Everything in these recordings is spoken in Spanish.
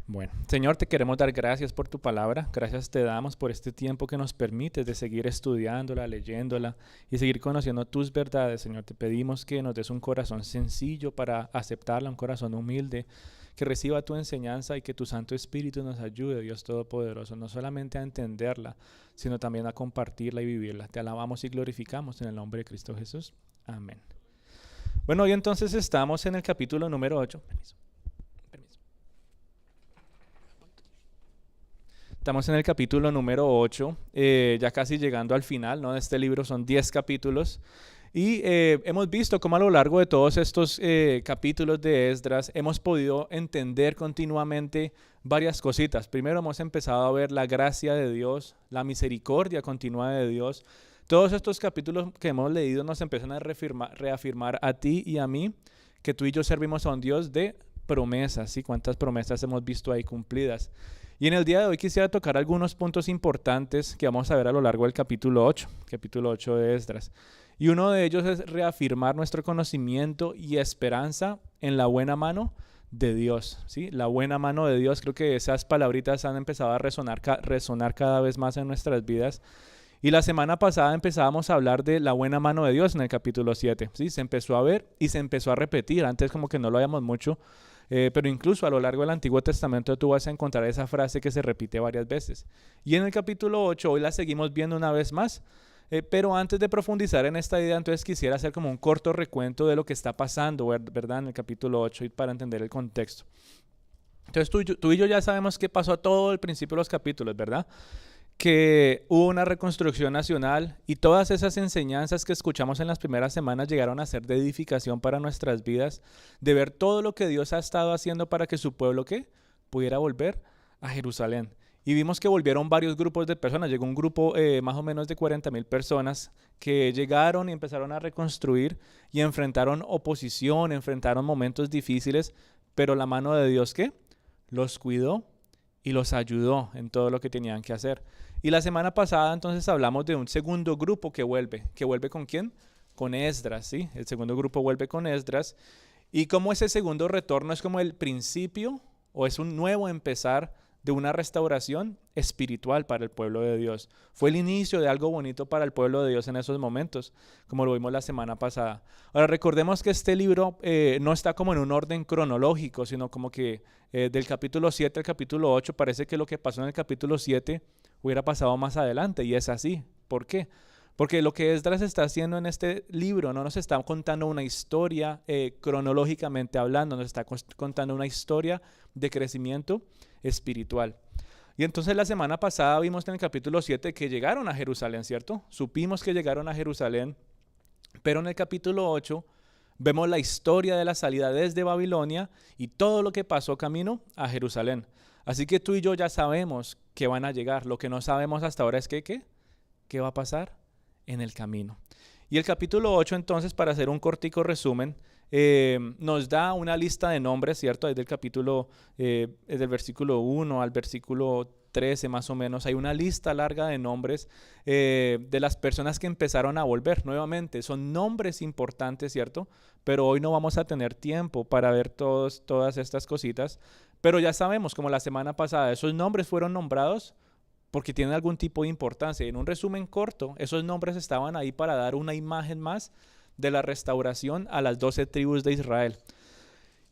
Bueno, Señor, te queremos dar gracias por tu palabra. Gracias te damos por este tiempo que nos permites de seguir estudiándola, leyéndola y seguir conociendo tus verdades. Señor, te pedimos que nos des un corazón sencillo para aceptarla, un corazón humilde, que reciba tu enseñanza y que tu Santo Espíritu nos ayude, Dios Todopoderoso, no solamente a entenderla, sino también a compartirla y vivirla. Te alabamos y glorificamos en el nombre de Cristo Jesús. Amén. Bueno, hoy entonces estamos en el capítulo número 8. Permiso. Estamos en el capítulo número 8, ya casi llegando al final, ¿no? De este libro son 10 capítulos. Y hemos visto cómo a lo largo de todos estos capítulos de Esdras hemos podido entender continuamente varias cositas. Primero hemos empezado a ver la gracia de Dios, la misericordia continua de Dios. Todos estos capítulos que hemos leído nos empiezan a reafirmar a ti y a mí que tú y yo servimos a un Dios de promesas. ¿Sí? ¿Cuántas promesas hemos visto ahí cumplidas? Y en el día de hoy quisiera tocar algunos puntos importantes que vamos a ver a lo largo del capítulo 8 de Esdras. Y uno de ellos es reafirmar nuestro conocimiento y esperanza en la buena mano de Dios. ¿Sí? La buena mano de Dios, creo que esas palabritas han empezado a resonar cada vez más en nuestras vidas. Y la semana pasada empezábamos a hablar de la buena mano de Dios en el capítulo 7. ¿Sí? Se empezó a ver y se empezó a repetir. Antes como que no lo habíamos mucho. Pero incluso a lo largo del Antiguo Testamento tú vas a encontrar esa frase que se repite varias veces. Y en el capítulo 8 hoy la seguimos viendo una vez más. Pero antes de profundizar en esta idea, entonces quisiera hacer como un corto recuento de lo que está pasando, ¿verdad? En el capítulo 8 y para entender el contexto. Entonces tú y yo ya sabemos qué pasó a todo el principio de los capítulos, ¿verdad? Que hubo una reconstrucción nacional y todas esas enseñanzas que escuchamos en las primeras semanas llegaron a ser de edificación para nuestras vidas, de ver todo lo que Dios ha estado haciendo para que su pueblo ¿qué? Pudiera volver a Jerusalén. Y vimos que volvieron varios grupos de personas, llegó un grupo más o menos de 40,000 personas que llegaron y empezaron a reconstruir y enfrentaron oposición, enfrentaron momentos difíciles, pero la mano de Dios ¿qué? Los cuidó y los ayudó en todo lo que tenían que hacer. Y la semana pasada entonces hablamos de un segundo grupo que vuelve ¿con quién? Con Esdras, ¿sí? El segundo grupo vuelve con Esdras. Y como ese segundo retorno es como el principio o es un nuevo empezar de una restauración espiritual para el pueblo de Dios. Fue el inicio de algo bonito para el pueblo de Dios en esos momentos, como lo vimos la semana pasada. Ahora recordemos que este libro no está como en un orden cronológico, sino como que del capítulo 7 al capítulo 8 parece que lo que pasó en el capítulo 7 hubiera pasado más adelante, y es así. ¿Por qué? Porque lo que Esdras está haciendo en este libro no nos está contando una historia cronológicamente hablando, nos está contando una historia de crecimiento espiritual. Y entonces la semana pasada vimos en el capítulo 7 que llegaron a Jerusalén, ¿cierto? Supimos que llegaron a Jerusalén, pero en el capítulo 8 vemos la historia de la salida desde Babilonia y todo lo que pasó camino a Jerusalén. Así que tú y yo ya sabemos que van a llegar. Lo que no sabemos hasta ahora es que, ¿qué va a pasar en el camino? Y el capítulo 8 entonces, para hacer un cortico resumen, nos da una lista de nombres, ¿cierto? Desde el capítulo, desde el versículo 1 al versículo 13 más o menos, hay una lista larga de nombres de las personas que empezaron a volver nuevamente. Son nombres importantes, ¿cierto? Pero hoy no vamos a tener tiempo para ver todas estas cositas. Pero ya sabemos, como la semana pasada, esos nombres fueron nombrados porque tienen algún tipo de importancia. En un resumen corto, esos nombres estaban ahí para dar una imagen más de la restauración a las 12 tribus de Israel.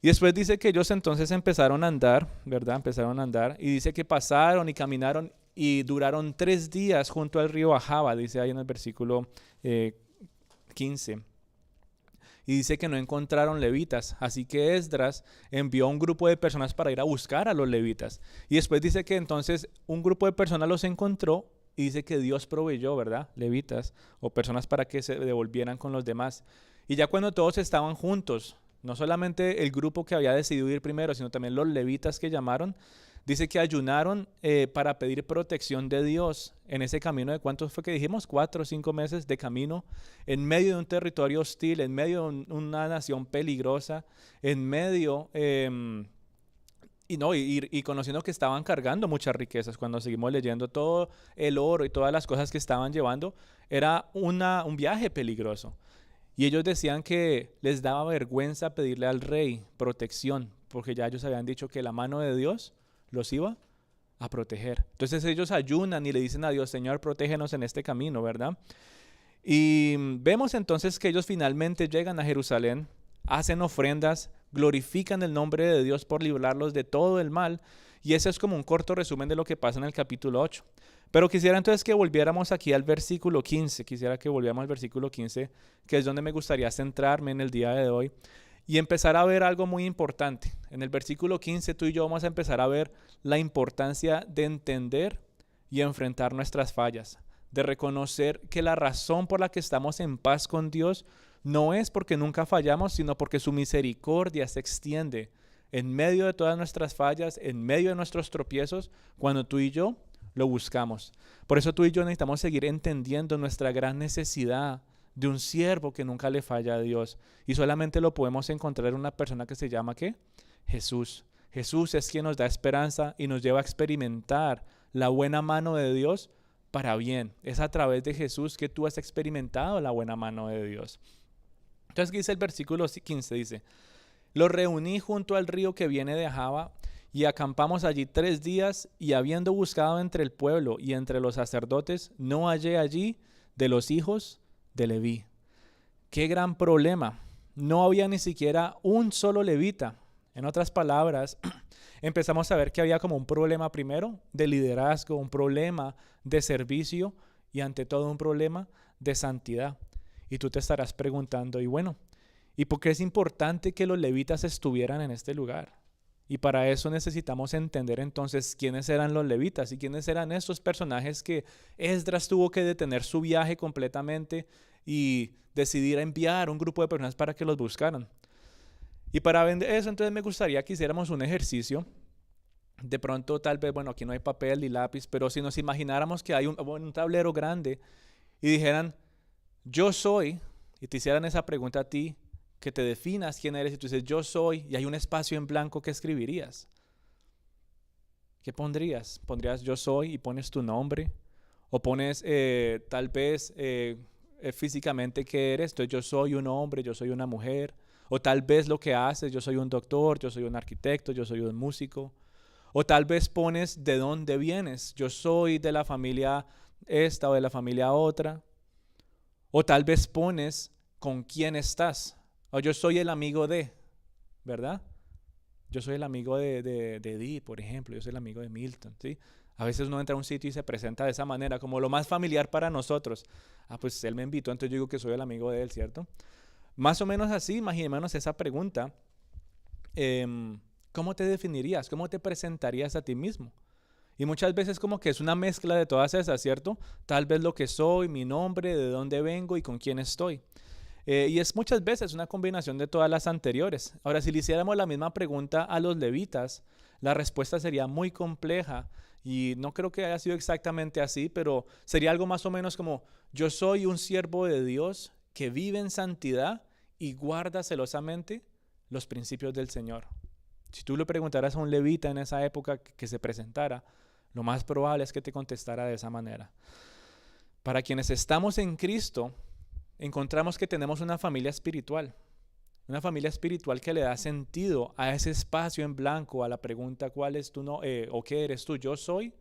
Y después dice que ellos entonces empezaron a andar, ¿verdad? Empezaron a andar y dice que pasaron y caminaron y duraron 3 días junto al río Ahava, dice ahí en el versículo 15. Y dice que no encontraron levitas, así que Esdras envió a un grupo de personas para ir a buscar a los levitas. Y después dice que entonces un grupo de personas los encontró y dice que Dios proveyó, ¿verdad? Levitas o personas para que se devolvieran con los demás. Y ya cuando todos estaban juntos, no solamente el grupo que había decidido ir primero, sino también los levitas que llamaron, dice que ayunaron para pedir protección de Dios en ese camino de ¿cuántos fue que dijimos? 4 o 5 meses de camino, en medio de un territorio hostil, en medio de una nación peligrosa, en medio, y conociendo que estaban cargando muchas riquezas. Cuando seguimos leyendo todo el oro y todas las cosas que estaban llevando, era un viaje peligroso. Y ellos decían que les daba vergüenza pedirle al rey protección, porque ya ellos habían dicho que la mano de Dios los iba a proteger. Entonces ellos ayunan y le dicen a Dios, Señor, protégenos en este camino, ¿verdad? Y vemos entonces que ellos finalmente llegan a Jerusalén, hacen ofrendas, glorifican el nombre de Dios por librarlos de todo el mal. Y ese es como un corto resumen de lo que pasa en el capítulo 8. Pero quisiera entonces que volviéramos aquí al versículo 15. Quisiera que volviéramos al versículo 15, que es donde me gustaría centrarme en el día de hoy y empezar a ver algo muy importante. En el versículo 15 tú y yo vamos a empezar a ver la importancia de entender y enfrentar nuestras fallas, de reconocer que la razón por la que estamos en paz con Dios no es porque nunca fallamos, sino porque su misericordia se extiende en medio de todas nuestras fallas, en medio de nuestros tropiezos, cuando tú y yo lo buscamos. Por eso tú y yo necesitamos seguir entendiendo nuestra gran necesidad de un siervo que nunca le falla a Dios. Y solamente lo podemos encontrar en una persona que se llama ¿qué? Jesús. Jesús es quien nos da esperanza y nos lleva a experimentar la buena mano de Dios para bien. Es a través de Jesús que tú has experimentado la buena mano de Dios. Entonces, ¿qué dice el versículo 15? Dice, los reuní junto al río que viene de Jaba y acampamos allí 3 días y habiendo buscado entre el pueblo y entre los sacerdotes, no hallé allí de los hijos de Leví. Qué gran problema. No había ni siquiera un solo levita. En otras palabras, empezamos a ver que había como un problema primero de liderazgo, un problema de servicio y ante todo un problema de santidad. Y tú te estarás preguntando, y bueno, ¿y por qué es importante que los levitas estuvieran en este lugar? Y para eso necesitamos entender entonces quiénes eran los levitas y quiénes eran estos personajes que Esdras tuvo que detener su viaje completamente y decidir enviar un grupo de personas para que los buscaran. Y para ver eso entonces me gustaría que hiciéramos un ejercicio. De pronto tal vez, bueno, aquí no hay papel ni lápiz, pero si nos imagináramos que hay un tablero grande y dijeran, yo soy, y te hicieran esa pregunta a ti, que te definas quién eres y tú dices yo soy y hay un espacio en blanco, ¿qué escribirías? ¿Qué pondrías? ¿Pondrías yo soy y pones tu nombre? ¿O pones tal vez físicamente qué eres? Entonces yo soy un hombre, yo soy una mujer. O tal vez lo que haces, yo soy un doctor, yo soy un arquitecto, yo soy un músico. O tal vez pones de dónde vienes. Yo soy de la familia esta o de la familia otra. O tal vez pones con quién estás. O yo soy el amigo de, ¿verdad? Yo soy el amigo de Di, por ejemplo. Yo soy el amigo de Milton, ¿sí? A veces uno entra a un sitio y se presenta de esa manera, como lo más familiar para nosotros. Ah, pues él me invitó, entonces yo digo que soy el amigo de él, ¿cierto? Más o menos así, imaginémonos esa pregunta. ¿Cómo te definirías? ¿Cómo te presentarías a ti mismo? Y muchas veces como que es una mezcla de todas esas, ¿cierto? Tal vez lo que soy, mi nombre, de dónde vengo y con quién estoy. Y es muchas veces una combinación de todas las anteriores. Ahora, si le hiciéramos la misma pregunta a los levitas, la respuesta sería muy compleja y no creo que haya sido exactamente así, pero sería algo más o menos como, yo soy un siervo de Dios que vive en santidad y guarda celosamente los principios del Señor. Si tú le preguntaras a un levita en esa época que se presentara, lo más probable es que te contestara de esa manera. Para quienes estamos en Cristo, encontramos que tenemos una familia espiritual que le da sentido a ese espacio en blanco, a la pregunta ¿cuál es tu o qué eres tú? Yo soy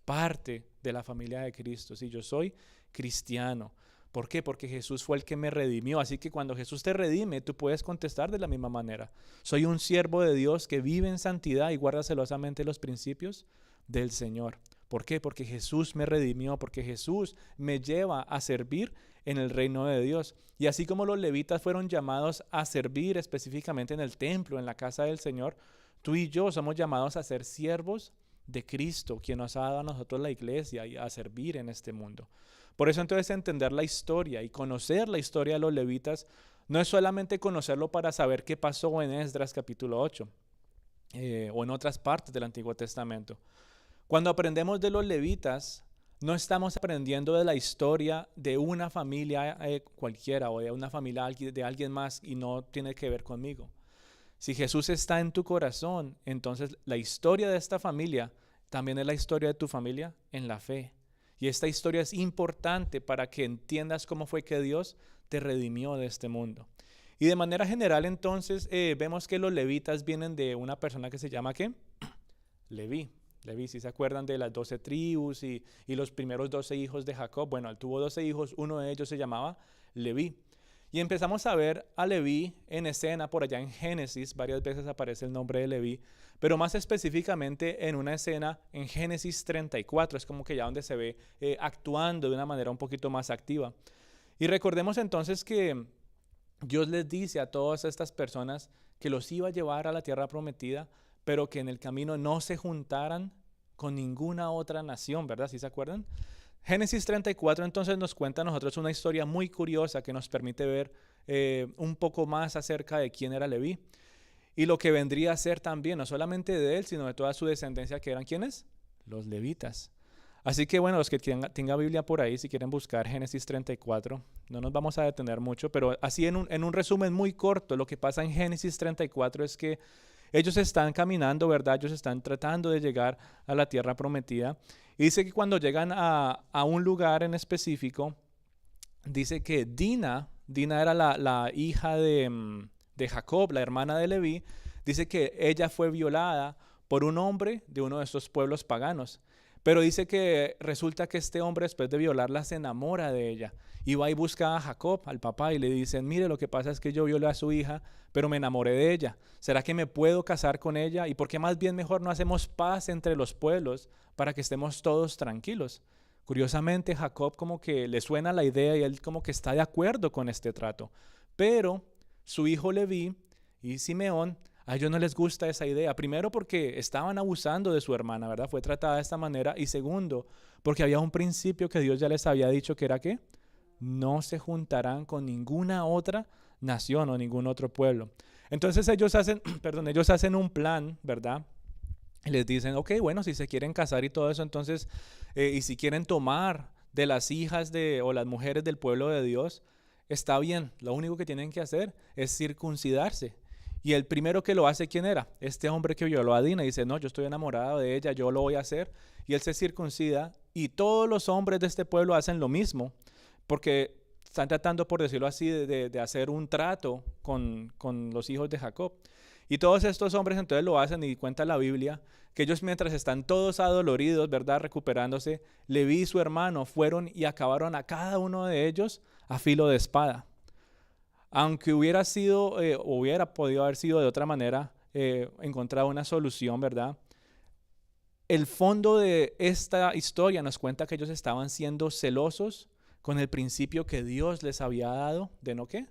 parte de la familia de Cristo, sí, yo soy cristiano. ¿Por qué? Porque Jesús fue el que me redimió, así que cuando Jesús te redime, tú puedes contestar de la misma manera. Soy un siervo de Dios que vive en santidad y guarda celosamente los principios del Señor. ¿Por qué? Porque Jesús me redimió, porque Jesús me lleva a servir en el reino de Dios. Y así como los levitas fueron llamados a servir específicamente en el templo, en la casa del Señor, tú y yo somos llamados a ser siervos de Cristo, quien nos ha dado a nosotros la iglesia y a servir en este mundo. Por eso entonces entender la historia y conocer la historia de los levitas no es solamente conocerlo para saber qué pasó en Esdras capítulo 8 o en otras partes del Antiguo Testamento. Cuando aprendemos de los levitas, no estamos aprendiendo de la historia de una familia cualquiera o de una familia de alguien más y no tiene que ver conmigo. Si Jesús está en tu corazón, entonces la historia de esta familia también es la historia de tu familia en la fe. Y esta historia es importante para que entiendas cómo fue que Dios te redimió de este mundo. Y de manera general entonces vemos que los levitas vienen de una persona que se llama ¿qué? Leví. Leví, si se acuerdan de las 12 tribus y los primeros 12 hijos de Jacob. Bueno, él tuvo 12 hijos, uno de ellos se llamaba Leví. Y empezamos a ver a Leví en escena por allá en Génesis, varias veces aparece el nombre de Leví, pero más específicamente en una escena en Génesis 34, es como que ya donde se ve actuando de una manera un poquito más activa. Y recordemos entonces que Dios les dice a todas estas personas que los iba a llevar a la tierra prometida, pero que en el camino no se juntaran con ninguna otra nación, ¿verdad? ¿Sí se acuerdan? Génesis 34 entonces nos cuenta a nosotros una historia muy curiosa que nos permite ver un poco más acerca de quién era Leví y lo que vendría a ser también, no solamente de él, sino de toda su descendencia, que eran ¿quiénes? Los levitas. Así que bueno, los que tengan Biblia por ahí, si quieren buscar Génesis 34, no nos vamos a detener mucho, pero así en un resumen muy corto, lo que pasa en Génesis 34 es que ellos están caminando, ¿verdad? Ellos están tratando de llegar a la tierra prometida. Y dice que cuando llegan a un lugar en específico, dice que Dina era la hija de Jacob, la hermana de Leví. Dice que ella fue violada por un hombre de uno de estos pueblos paganos. Pero dice que resulta que este hombre, después de violarla, se enamora de ella y va y busca a Jacob, al papá, y le dicen: mire, lo que pasa es que yo violé a su hija, pero me enamoré de ella. ¿Será que me puedo casar con ella? ¿Y por qué más bien mejor no hacemos paz entre los pueblos para que estemos todos tranquilos? Curiosamente, Jacob como que le suena la idea y él como que está de acuerdo con este trato. Pero su hijo Leví y Simeón, a ellos no les gusta esa idea. Primero, porque estaban abusando de su hermana, ¿verdad? Fue tratada de esta manera. Y segundo, porque había un principio que Dios ya les había dicho, que era que no se juntarán con ninguna otra nación o ningún otro pueblo. Entonces ellos hacen, ellos hacen un plan, ¿verdad? Y les dicen: ok, bueno, si se quieren casar y todo eso, entonces, y si quieren tomar de las hijas o las mujeres del pueblo de Dios, está bien. Lo único que tienen que hacer es circuncidarse. Y el primero que lo hace, ¿quién era? Este hombre que violó a Dina. Dice: no, yo estoy enamorado de ella, yo lo voy a hacer. Y él se circuncida, y todos los hombres de este pueblo hacen lo mismo, porque están tratando, por decirlo así, de hacer un trato con los hijos de Jacob. Y todos estos hombres entonces lo hacen, y cuenta la Biblia que ellos, mientras están todos adoloridos, ¿verdad?, recuperándose, Leví y su hermano fueron y acabaron a cada uno de ellos a filo de espada. Aunque hubiera sido, hubiera podido haber sido de otra manera, encontrado una solución, ¿verdad? El fondo de esta historia nos cuenta que ellos estaban siendo celosos con el principio que Dios les había dado de no ¿qué?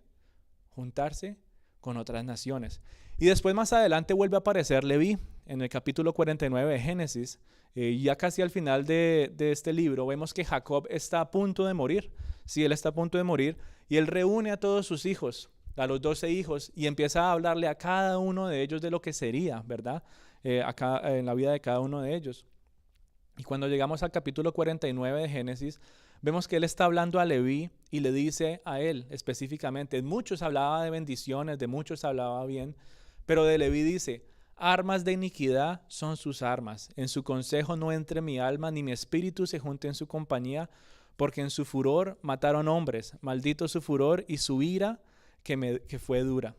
Juntarse con otras naciones. Y después, más adelante, vuelve a aparecer Leví en el capítulo 49 de Génesis. Ya casi al final de este libro vemos que Jacob está a punto de morir. Sí, él está a punto de morir, y él reúne a todos sus hijos, a los 12 hijos, y empieza a hablarle a cada uno de ellos de lo que sería, ¿verdad? En la vida de cada uno de ellos. Y cuando llegamos al capítulo 49 de Génesis, vemos que él está hablando a Leví y le dice a él específicamente: muchos hablaba de bendiciones, de muchos hablaba bien, pero de Leví dice: armas de iniquidad son sus armas, en su consejo no entre mi alma, ni mi espíritu se junte en su compañía, porque en su furor mataron hombres, maldito su furor y su ira que fue dura.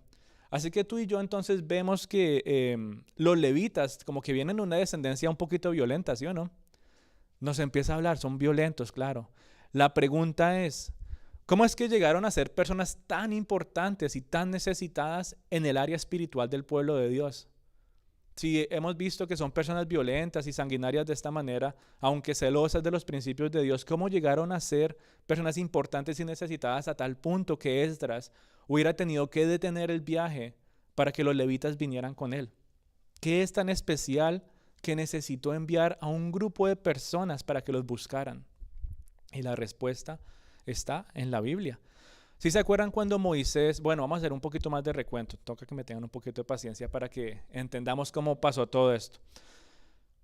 Así que tú y yo entonces vemos que los levitas como que vienen de una descendencia un poquito violenta, ¿sí o no? Nos empieza a hablar, son violentos, claro. La pregunta es: ¿cómo es que llegaron a ser personas tan importantes y tan necesitadas en el área espiritual del pueblo de Dios? Si hemos visto que son personas violentas y sanguinarias de esta manera, aunque celosas de los principios de Dios, ¿cómo llegaron a ser personas importantes y necesitadas a tal punto que Esdras hubiera tenido que detener el viaje para que los levitas vinieran con él? ¿Qué es tan especial que necesitó enviar a un grupo de personas para que los buscaran? Y la respuesta está en la Biblia. ¿Sí se acuerdan cuando Moisés? Bueno, vamos a hacer un poquito más de recuento. Toca que me tengan un poquito de paciencia para que entendamos cómo pasó todo esto.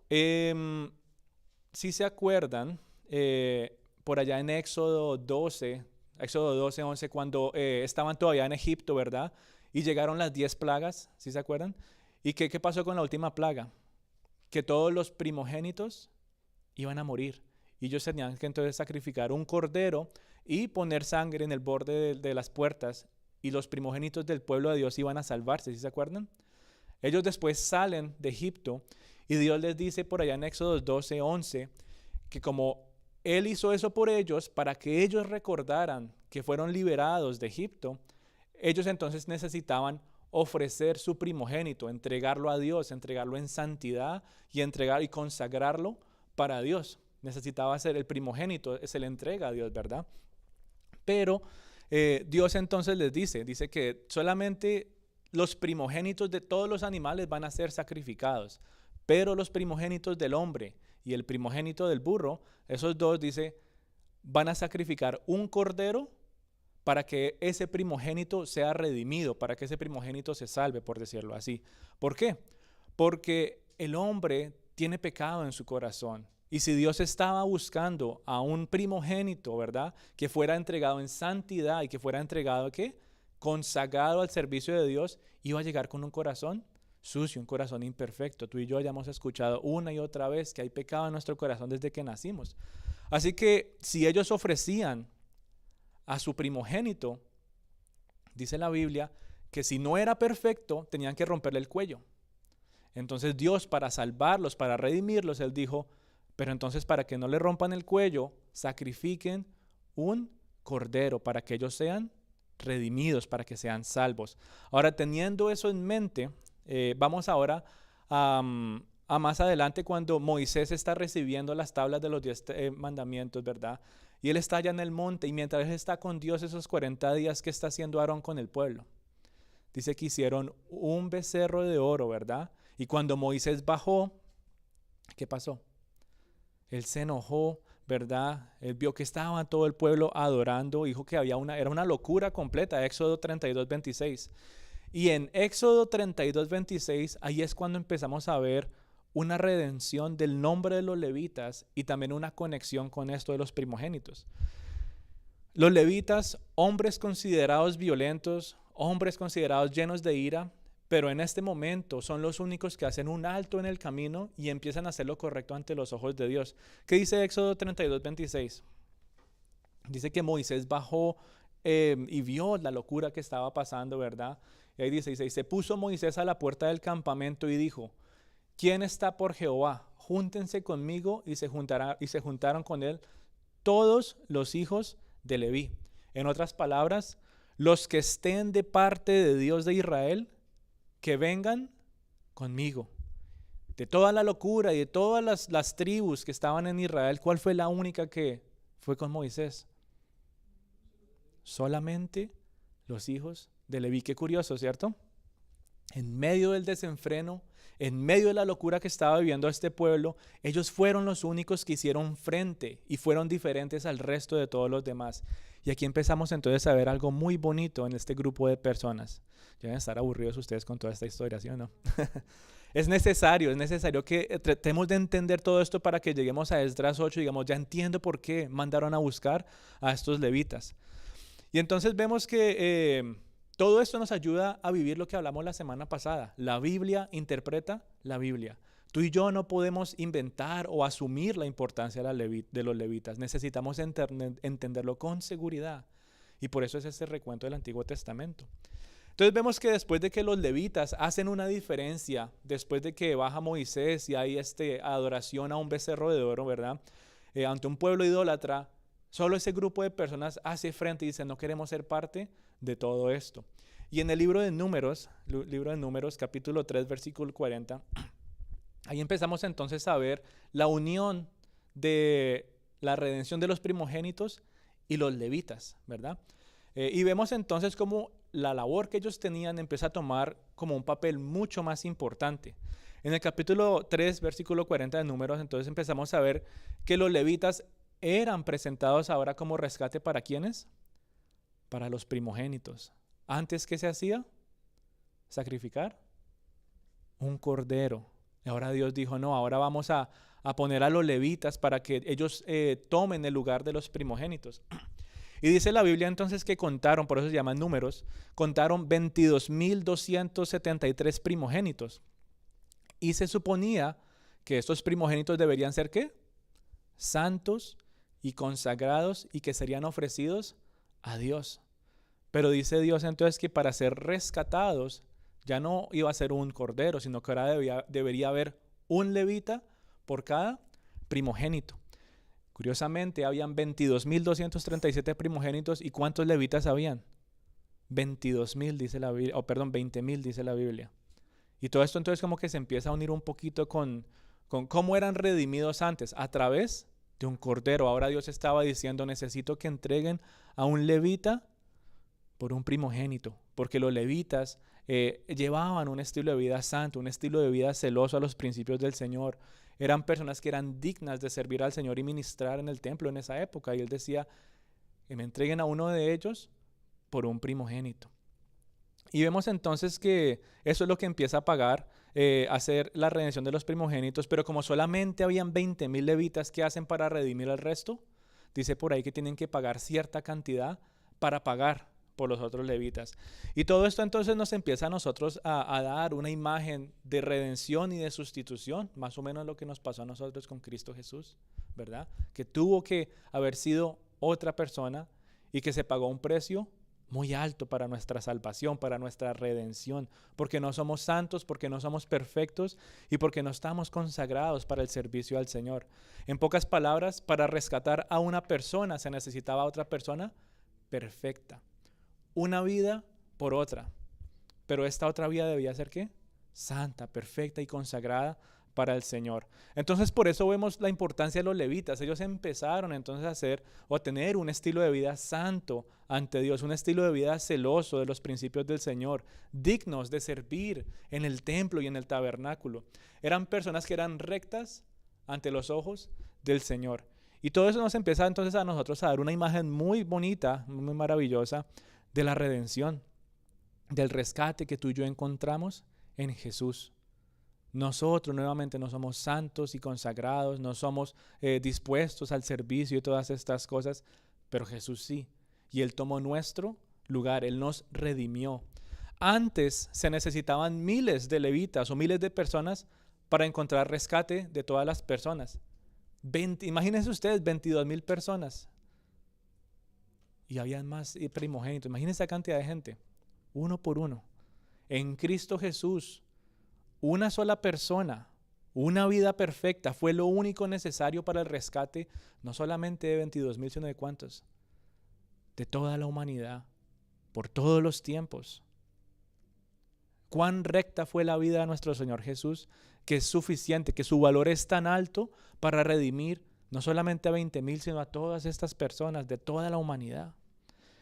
Si se acuerdan, por allá en Éxodo 12, 11, cuando estaban todavía en Egipto, ¿verdad? Y llegaron las 10 plagas, ¿sí se acuerdan? ¿Y qué pasó con la última plaga? Que todos los primogénitos iban a morir. Y ellos tenían que entonces sacrificar un cordero y poner sangre en el borde de las puertas, y los primogénitos del pueblo de Dios iban a salvarse, ¿sí se acuerdan? Ellos después salen de Egipto Y Dios les dice por allá en Éxodo 12:11 que como Él hizo eso por ellos, para que ellos recordaran que fueron liberados de Egipto, ellos entonces necesitaban ofrecer su primogénito, entregarlo a Dios, entregarlo en santidad y consagrarlo para Dios. Necesitaba ser el primogénito, se le entrega a Dios, ¿verdad? Pero Dios entonces les dice que solamente los primogénitos de todos los animales van a ser sacrificados, pero los primogénitos del hombre y el primogénito del burro, esos dos, dice, van a sacrificar un cordero para que ese primogénito sea redimido, para que ese primogénito se salve, por decirlo así. ¿Por qué? Porque el hombre tiene pecado en su corazón. Y si Dios estaba buscando a un primogénito, ¿verdad? Que fuera entregado en santidad y que fuera entregado, ¿qué? Consagrado al servicio de Dios, iba a llegar con un corazón sucio, un corazón imperfecto. Tú y yo ya hemos escuchado una y otra vez que hay pecado en nuestro corazón desde que nacimos. Así que si ellos ofrecían a su primogénito, dice la Biblia, que si no era perfecto, tenían que romperle el cuello. Entonces Dios, para salvarlos, para redimirlos, Él dijo, pero entonces para que no le rompan el cuello, sacrifiquen un cordero para que ellos sean redimidos, para que sean salvos. Ahora, teniendo eso en mente, vamos ahora a más adelante cuando Moisés está recibiendo las tablas de los 10 mandamientos, ¿verdad? Y él está allá en el monte, y mientras él está con Dios esos 40 días, ¿qué está haciendo Aarón con el pueblo? Dice que hicieron un becerro de oro, ¿verdad? Y cuando Moisés bajó, ¿qué pasó? Él se enojó, ¿verdad? Él vio que estaba todo el pueblo adorando, dijo que era una locura completa, Éxodo 32:26. Y en Éxodo 32:26, ahí es cuando empezamos a ver una redención del nombre de los levitas y también una conexión con esto de los primogénitos. Los levitas, hombres considerados violentos, hombres considerados llenos de ira, pero en este momento son los únicos que hacen un alto en el camino y empiezan a hacer lo correcto ante los ojos de Dios. ¿Qué dice Éxodo 32:26? Dice que Moisés bajó y vio la locura que estaba pasando, ¿verdad? Y ahí dice, se puso Moisés a la puerta del campamento y dijo, ¿quién está por Jehová? Júntense conmigo, y se juntaron con él todos los hijos de Leví. En otras palabras, los que estén de parte de Dios de Israel, que vengan conmigo. De toda la locura y de todas las tribus que estaban en Israel, ¿cuál fue la única que fue con Moisés? Solamente los hijos de Leví. Qué curioso, ¿cierto? En medio del desenfreno, en medio de la locura que estaba viviendo este pueblo, ellos fueron los únicos que hicieron frente y fueron diferentes al resto de todos los demás. Y aquí empezamos entonces a ver algo muy bonito en este grupo de personas. Ya deben estar aburridos ustedes con toda esta historia, ¿sí o no? Es necesario que tratemos de entender todo esto para que lleguemos a Esdras 8 y digamos, ya entiendo por qué mandaron a buscar a estos levitas. Y entonces vemos que todo esto nos ayuda a vivir lo que hablamos la semana pasada. La Biblia interpreta la Biblia. Tú y yo no podemos inventar o asumir la importancia de los levitas. Necesitamos entenderlo con seguridad. Y por eso es este recuento del Antiguo Testamento. Entonces vemos que después de que los levitas hacen una diferencia, después de que baja Moisés y hay adoración a un becerro de oro, ¿verdad? Ante un pueblo idólatra, solo ese grupo de personas hace frente y dice, no queremos ser parte de todo esto. Y en el libro de Números, capítulo 3, versículo 40, ahí empezamos entonces a ver la unión de la redención de los primogénitos y los levitas, ¿verdad? Y vemos entonces cómo la labor que ellos tenían empieza a tomar como un papel mucho más importante. En el capítulo 3, versículo 40 de Números, entonces empezamos a ver que los levitas eran presentados ahora como rescate ¿para quiénes? Para los primogénitos. Antes, ¿qué se hacía? Sacrificar un cordero. Y ahora Dios dijo, no, ahora vamos a poner a los levitas para que ellos tomen el lugar de los primogénitos. Y dice la Biblia entonces que contaron, por eso se llaman números, contaron 22,273 primogénitos. Y se suponía que estos primogénitos deberían ser ¿qué? Santos y consagrados y que serían ofrecidos a Dios. Pero dice Dios entonces que para ser rescatados ya no iba a ser un cordero, sino que ahora debería haber un levita por cada primogénito. Curiosamente, habían 22.237 primogénitos. ¿Y cuántos levitas habían? 22.000 dice la Biblia, 20.000 dice la Biblia. Y todo esto entonces como que se empieza a unir un poquito con cómo eran redimidos antes, a través de un cordero. Ahora Dios estaba diciendo, necesito que entreguen a un levita por un primogénito, porque los levitas llevaban un estilo de vida santo, un estilo de vida celoso a los principios del Señor. Eran personas que eran dignas de servir al Señor y ministrar en el templo en esa época. Y Él decía, que me entreguen a uno de ellos por un primogénito. Y vemos entonces que eso es lo que empieza a pagar, hacer la redención de los primogénitos, pero como solamente habían 20.000 levitas, ¿qué hacen para redimir al resto? Dice por ahí que tienen que pagar cierta cantidad para pagar por los otros levitas. Y todo esto entonces nos empieza a nosotros a dar una imagen de redención y de sustitución, más o menos lo que nos pasó a nosotros con Cristo Jesús, ¿verdad? Que tuvo que haber sido otra persona y que se pagó un precio muy alto para nuestra salvación, para nuestra redención, porque no somos santos, porque no somos perfectos y porque no estamos consagrados para el servicio al Señor. En pocas palabras, para rescatar a una persona se necesitaba otra persona perfecta. Una vida por otra, pero esta otra vida debía ser ¿qué? Santa, perfecta y consagrada para el Señor. Entonces por eso vemos la importancia de los levitas. Ellos empezaron entonces a hacer o a tener un estilo de vida santo ante Dios, un estilo de vida celoso de los principios del Señor, dignos de servir en el templo y en el tabernáculo. Eran personas que eran rectas ante los ojos del Señor. Y todo eso nos empieza entonces a nosotros a dar una imagen muy bonita, muy maravillosa de la redención, del rescate que tú y yo encontramos en Jesús. Nosotros nuevamente no somos santos y consagrados, no somos dispuestos al servicio y todas estas cosas, pero Jesús sí. Y Él tomó nuestro lugar, Él nos redimió. Antes se necesitaban miles de levitas o miles de personas para encontrar rescate de todas las personas. Imagínense ustedes, 22.000 personas. Y habían más primogénitos. Imagínense la cantidad de gente, uno por uno. En Cristo Jesús, una sola persona, una vida perfecta, fue lo único necesario para el rescate, no solamente de 22.000, sino de ¿cuántos? De toda la humanidad, por todos los tiempos. Cuán recta fue la vida de nuestro Señor Jesús, que es suficiente, que su valor es tan alto para redimir no solamente a 20.000, sino a todas estas personas de toda la humanidad.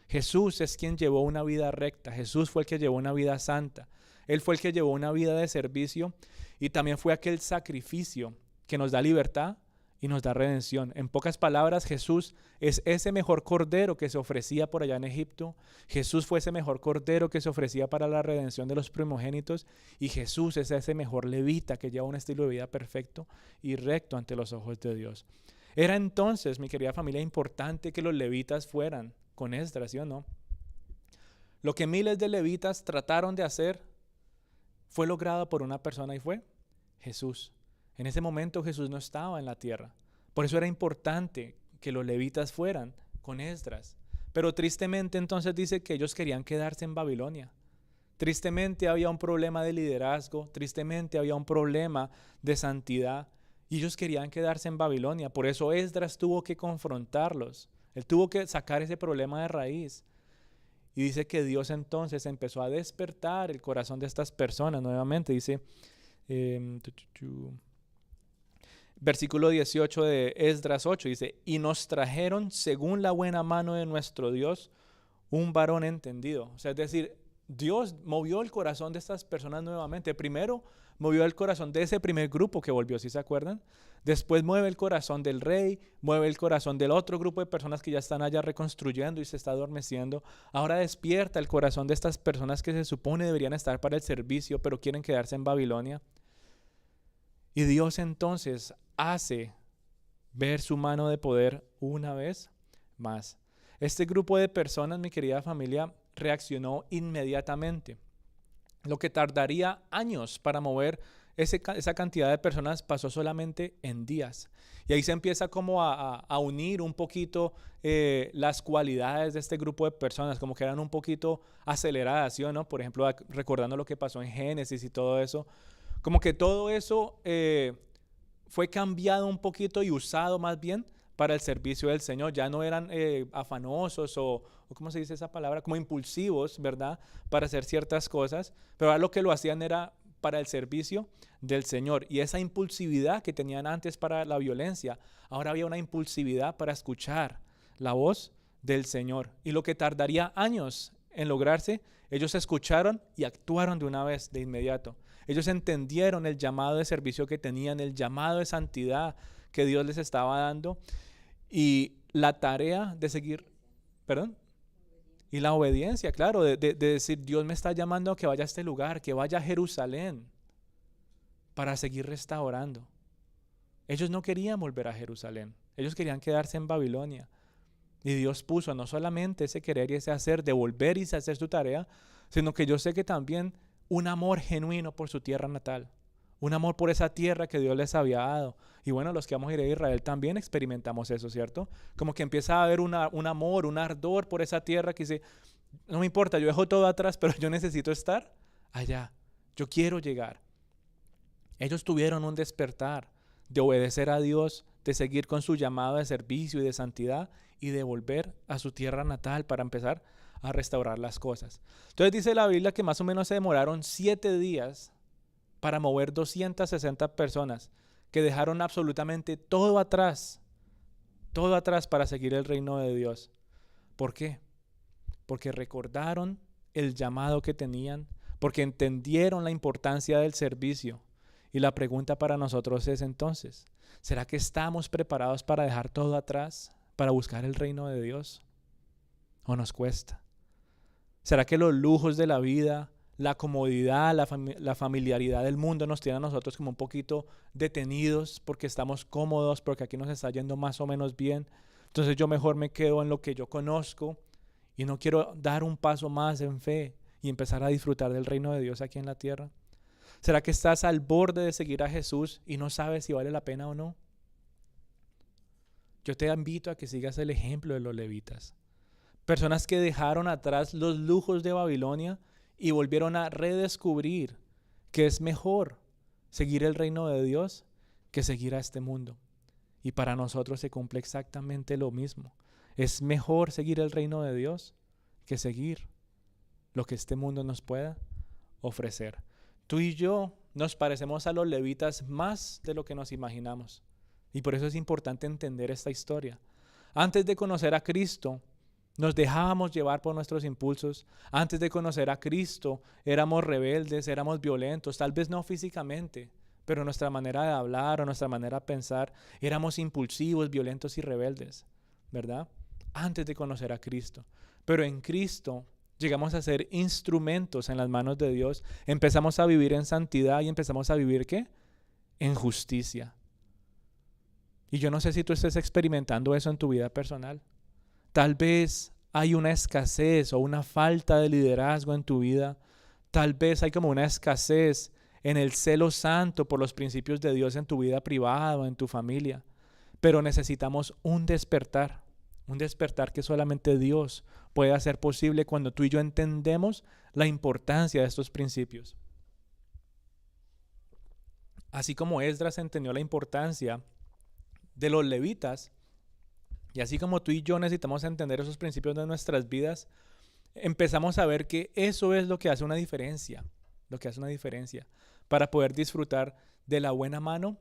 Jesús es quien llevó una vida recta, Jesús fue el que llevó una vida santa, Él fue el que llevó una vida de servicio y también fue aquel sacrificio que nos da libertad y nos da redención. En pocas palabras, Jesús es ese mejor cordero que se ofrecía por allá en Egipto. Jesús fue ese mejor cordero que se ofrecía para la redención de los primogénitos y Jesús es ese mejor levita que lleva un estilo de vida perfecto y recto ante los ojos de Dios. Era entonces, mi querida familia, importante que los levitas fueran con Esdras, ¿sí o no? Lo que miles de levitas trataron de hacer fue logrado por una persona y fue Jesús. En ese momento Jesús no estaba en la tierra. Por eso era importante que los levitas fueran con Esdras. Pero tristemente entonces dice que ellos querían quedarse en Babilonia. Tristemente había un problema de liderazgo, tristemente había un problema de santidad y ellos querían quedarse en Babilonia. Por eso Esdras tuvo que confrontarlos. Él tuvo que sacar ese problema de raíz. Y dice que Dios entonces empezó a despertar el corazón de estas personas. Nuevamente dice, versículo 18 de Esdras 8, dice, y nos trajeron según la buena mano de nuestro Dios un varón entendido. O sea, es decir, Dios movió el corazón de estas personas nuevamente. Primero movió el corazón de ese primer grupo que volvió, ¿sí se acuerdan? Después mueve el corazón del rey, mueve el corazón del otro grupo de personas que ya están allá reconstruyendo y se está adormeciendo. Ahora despierta el corazón de estas personas que se supone deberían estar para el servicio, pero quieren quedarse en Babilonia. Y Dios entonces hace ver su mano de poder una vez más. Este grupo de personas, mi querida familia, reaccionó inmediatamente. Lo que tardaría años para mover esa cantidad de personas pasó solamente en días. Y ahí se empieza como a unir un poquito las cualidades de este grupo de personas, como que eran un poquito aceleradas, ¿sí o no? Por ejemplo, recordando lo que pasó en Génesis y todo eso, Como que todo eso fue cambiado un poquito y usado más bien para el servicio del Señor. Ya no eran afanosos o ¿cómo se dice esa palabra? Como impulsivos, ¿verdad? Para hacer ciertas cosas, pero ahora lo que lo hacían era para el servicio del Señor. Y esa impulsividad que tenían antes para la violencia, ahora había una impulsividad para escuchar la voz del Señor. Y lo que tardaría años en lograrse, ellos escucharon y actuaron de una vez, de inmediato. Ellos entendieron el llamado de servicio que tenían, el llamado de santidad que Dios les estaba dando y la tarea de seguir, perdón, y la obediencia, claro, de decir, Dios me está llamando a que vaya a este lugar, que vaya a Jerusalén para seguir restaurando. Ellos no querían volver a Jerusalén, ellos querían quedarse en Babilonia. Y Dios puso no solamente ese querer y ese hacer de volver y hacer su tarea, sino que yo sé que también un amor genuino por su tierra natal, un amor por esa tierra que Dios les había dado. Y bueno, los que vamos a ir a Israel también experimentamos eso, ¿cierto? Como que empieza a haber un amor, un ardor por esa tierra que dice, no me importa, yo dejo todo atrás, pero yo necesito estar allá, yo quiero llegar. Ellos tuvieron un despertar de obedecer a Dios, de seguir con su llamado de servicio y de santidad y de volver a su tierra natal para empezar a restaurar las cosas. Entonces dice la Biblia que más o menos se demoraron 7 días para mover 260 personas que dejaron absolutamente todo atrás para seguir el reino de Dios. ¿Por qué? Porque recordaron el llamado que tenían, porque entendieron la importancia del servicio. Y la pregunta para nosotros es entonces, ¿será que estamos preparados para dejar todo atrás, para buscar el reino de Dios? ¿O nos cuesta? ¿Será que los lujos de la vida, la comodidad, la familiaridad del mundo nos tiene a nosotros como un poquito detenidos porque estamos cómodos, porque aquí nos está yendo más o menos bien? Entonces yo mejor me quedo en lo que yo conozco y no quiero dar un paso más en fe y empezar a disfrutar del reino de Dios aquí en la tierra. ¿Será que estás al borde de seguir a Jesús y no sabes si vale la pena o no? Yo te invito a que sigas el ejemplo de los levitas. Personas que dejaron atrás los lujos de Babilonia y volvieron a redescubrir que es mejor seguir el reino de Dios que seguir a este mundo. Y para nosotros se cumple exactamente lo mismo. Es mejor seguir el reino de Dios que seguir lo que este mundo nos pueda ofrecer. Tú y yo nos parecemos a los levitas más de lo que nos imaginamos. Y por eso es importante entender esta historia. Antes de conocer a Cristo, nos dejábamos llevar por nuestros impulsos. Antes de conocer a Cristo, éramos rebeldes, éramos violentos, tal vez no físicamente, pero nuestra manera de hablar o nuestra manera de pensar, éramos impulsivos, violentos y rebeldes, ¿verdad? Antes de conocer a Cristo. Pero en Cristo llegamos a ser instrumentos en las manos de Dios. Empezamos a vivir en santidad y empezamos a vivir, ¿qué? En justicia. Y yo no sé si tú estés experimentando eso en tu vida personal. Tal vez hay una escasez o una falta de liderazgo en tu vida. Tal vez hay como una escasez en el celo santo por los principios de Dios en tu vida privada o en tu familia. Pero necesitamos un despertar que solamente Dios puede hacer posible cuando tú y yo entendemos la importancia de estos principios. Así como Esdras entendió la importancia de los levitas, y así como tú y yo necesitamos entender esos principios de nuestras vidas, empezamos a ver que eso es lo que hace una diferencia, para poder disfrutar de la buena mano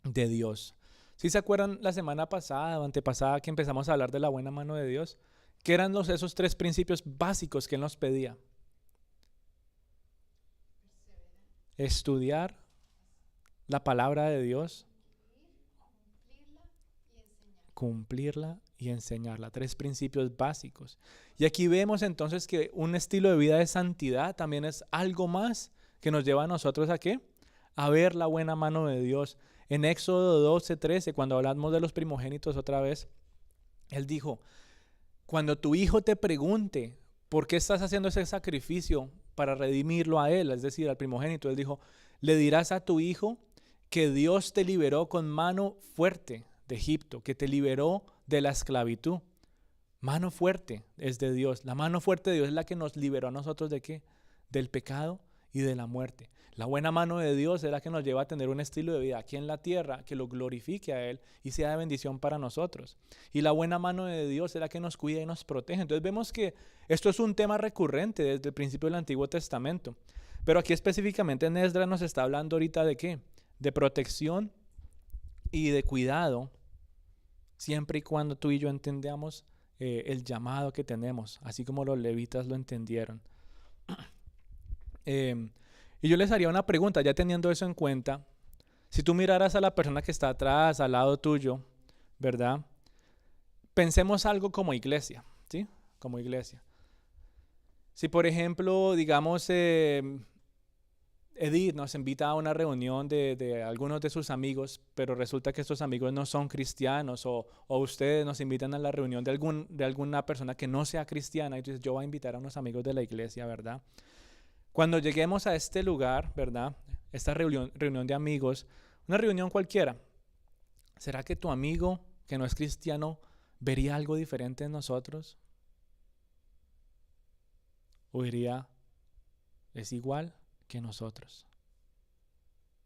de Dios. ¿Sí se acuerdan la semana pasada o antepasada que empezamos a hablar de la buena mano de Dios? ¿Qué eran esos 3 principios básicos que Él nos pedía? Estudiar la palabra de Dios, cumplirla y enseñarla. 3 principios básicos. Y aquí vemos entonces que un estilo de vida de santidad también es algo más que nos lleva a nosotros ¿a qué? A ver la buena mano de Dios. En Éxodo 12:13, cuando hablamos de los primogénitos otra vez, Él dijo, cuando tu hijo te pregunte por qué estás haciendo ese sacrificio para redimirlo a él, es decir, al primogénito, Él dijo, le dirás a tu hijo que Dios te liberó con mano fuerte de Egipto, que te liberó de la esclavitud. Mano fuerte es de Dios. La mano fuerte de Dios es la que nos liberó a nosotros ¿de qué? Del pecado y de la muerte. La buena mano de Dios es la que nos lleva a tener un estilo de vida aquí en la tierra que lo glorifique a Él y sea de bendición para nosotros. Y la buena mano de Dios es la que nos cuida y nos protege. Entonces vemos que esto es un tema recurrente desde el principio del Antiguo Testamento. Pero aquí específicamente en Esdras nos está hablando ahorita de ¿qué? De protección y de cuidado, siempre y cuando tú y yo entendamos el llamado que tenemos, así como los levitas lo entendieron. Y yo les haría una pregunta, ya teniendo eso en cuenta. Si tú miraras a la persona que está atrás, al lado tuyo, ¿verdad? Pensemos algo como iglesia, ¿sí? Como iglesia. Si por ejemplo, digamos, Edith nos invita a una reunión de algunos de sus amigos, pero resulta que estos amigos no son cristianos, o ustedes nos invitan a la reunión de alguna persona que no sea cristiana, y entonces yo voy a invitar a unos amigos de la iglesia, ¿verdad? Cuando lleguemos a este lugar, ¿verdad? Esta reunión de amigos, una reunión cualquiera, ¿será que tu amigo que no es cristiano vería algo diferente en nosotros? ¿O diría, es igual que nosotros?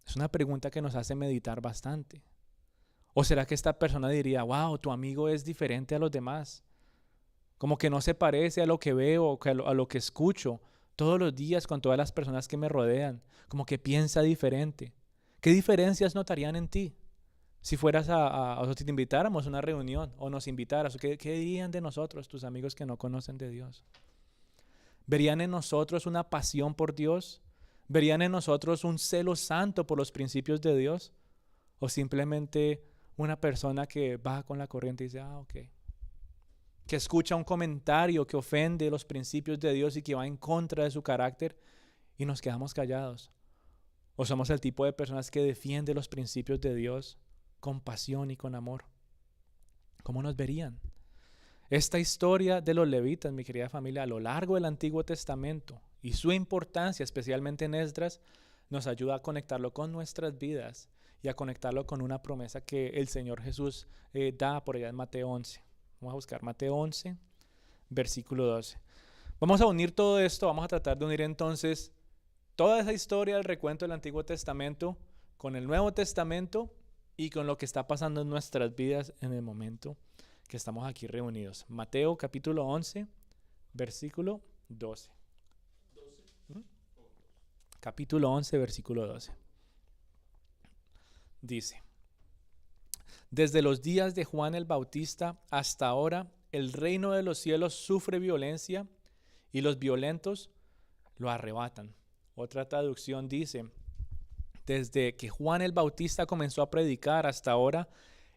Es una pregunta que nos hace meditar bastante. ¿O será que esta persona diría, wow, tu amigo es diferente a los demás? Como que no se parece a lo que veo, a lo que escucho todos los días con todas las personas que me rodean. Como que piensa diferente. ¿Qué diferencias notarían en ti? Si fueras o si te invitáramos a una reunión o nos invitaras, ¿qué dirían de nosotros tus amigos que no conocen de Dios? ¿Verían en nosotros una pasión por Dios? ¿Verían en nosotros un celo santo por los principios de Dios? ¿O simplemente una persona que baja con la corriente y dice, ok? Que escucha un comentario que ofende los principios de Dios y que va en contra de su carácter y nos quedamos callados. ¿O somos el tipo de personas que defiende los principios de Dios con pasión y con amor? ¿Cómo nos verían? Esta historia de los levitas, mi querida familia, a lo largo del Antiguo Testamento y su importancia, especialmente en Esdras, nos ayuda a conectarlo con nuestras vidas y a conectarlo con una promesa que el Señor Jesús da por allá en Mateo 11. Vamos a buscar Mateo 11, versículo 12. Vamos a unir todo esto, vamos a tratar de unir entonces toda esa historia del recuento del Antiguo Testamento con el Nuevo Testamento y con lo que está pasando en nuestras vidas en el momento que estamos aquí reunidos. Mateo capítulo 11, versículo 12. Capítulo 11, versículo 12. Dice: desde los días de Juan el Bautista hasta ahora, el reino de los cielos sufre violencia y los violentos lo arrebatan. Otra traducción dice: desde que Juan el Bautista comenzó a predicar hasta ahora,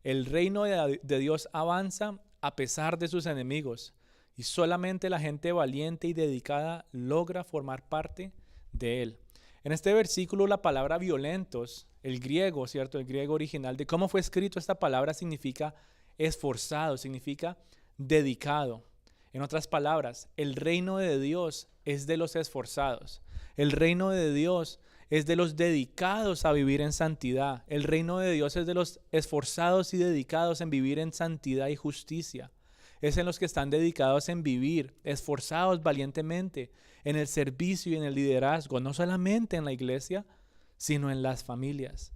el reino de Dios avanza a pesar de sus enemigos, y solamente la gente valiente y dedicada logra formar parte de él. En este versículo la palabra violentos, el griego, ¿cierto? El griego original de cómo fue escrito esta palabra significa esforzado, significa dedicado. En otras palabras, el reino de Dios es de los esforzados. El reino de Dios es de los dedicados a vivir en santidad. El reino de Dios es de los esforzados y dedicados en vivir en santidad y justicia. Es en los que están dedicados en vivir, esforzados valientemente en el servicio y en el liderazgo, no solamente en la iglesia, sino en las familias.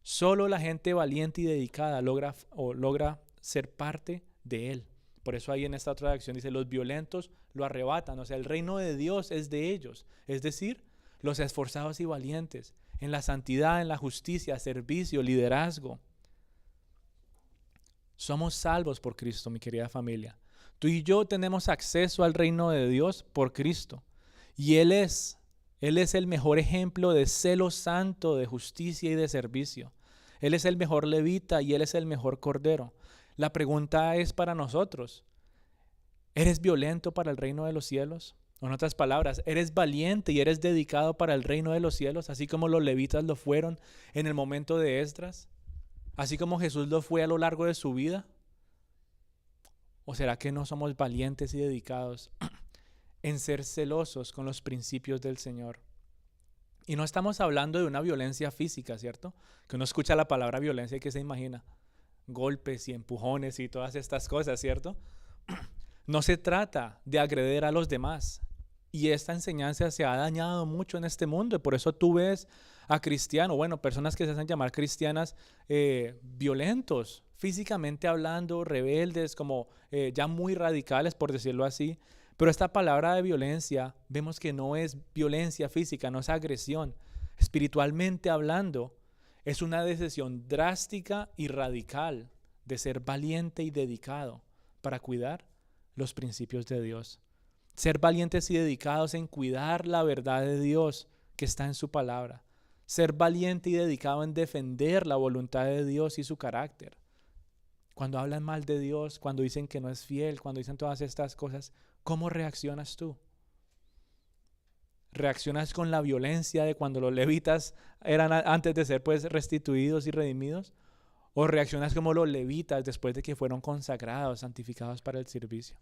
Solo la gente valiente y dedicada logra ser parte de él. Por eso ahí en esta otra traducción dice, los violentos lo arrebatan. O sea, el reino de Dios es de ellos. Es decir, los esforzados y valientes en la santidad, en la justicia, servicio, liderazgo. Somos salvos por Cristo, mi querida familia. Tú y yo tenemos acceso al reino de Dios por Cristo. Y Él es el mejor ejemplo de celo santo, de justicia y de servicio. Él es el mejor levita y Él es el mejor cordero. La pregunta es para nosotros: ¿eres violento para el reino de los cielos? O en otras palabras, ¿eres valiente y eres dedicado para el reino de los cielos, así como los levitas lo fueron en el momento de Esdras? ¿Así como Jesús lo fue a lo largo de su vida? ¿O será que no somos valientes y dedicados en ser celosos con los principios del Señor? Y no estamos hablando de una violencia física, ¿cierto? Que uno escucha la palabra violencia y que se imagina golpes y empujones y todas estas cosas, ¿cierto? No se trata de agredir a los demás Y esta enseñanza se ha dañado mucho en este mundo. Y por eso tú ves a cristianos, bueno, personas que se hacen llamar cristianas, violentos, físicamente hablando, rebeldes, como ya muy radicales, por decirlo así. Pero esta palabra de violencia, vemos que no es violencia física, no es agresión. Espiritualmente hablando, es una decisión drástica y radical de ser valiente y dedicado para cuidar los principios de Dios. Ser valientes y dedicados en cuidar la verdad de Dios que está en su palabra. Ser valiente y dedicado en defender la voluntad de Dios y su carácter. Cuando hablan mal de Dios, cuando dicen que no es fiel, cuando dicen todas estas cosas, ¿cómo reaccionas tú? ¿Reaccionas con la violencia de cuando los levitas eran antes de ser pues restituidos y redimidos? ¿O reaccionas como los levitas después de que fueron consagrados, santificados para el servicio?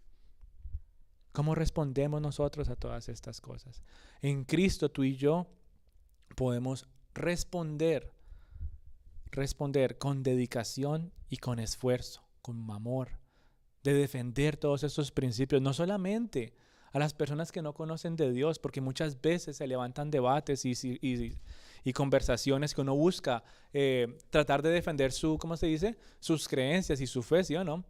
¿Cómo respondemos nosotros a todas estas cosas? En Cristo tú y yo podemos responder con dedicación y con esfuerzo, con amor, de defender todos estos principios, no solamente a las personas que no conocen de Dios, porque muchas veces se levantan debates y conversaciones que uno busca tratar de defender ¿cómo se dice? Sus creencias y su fe, ¿sí o no?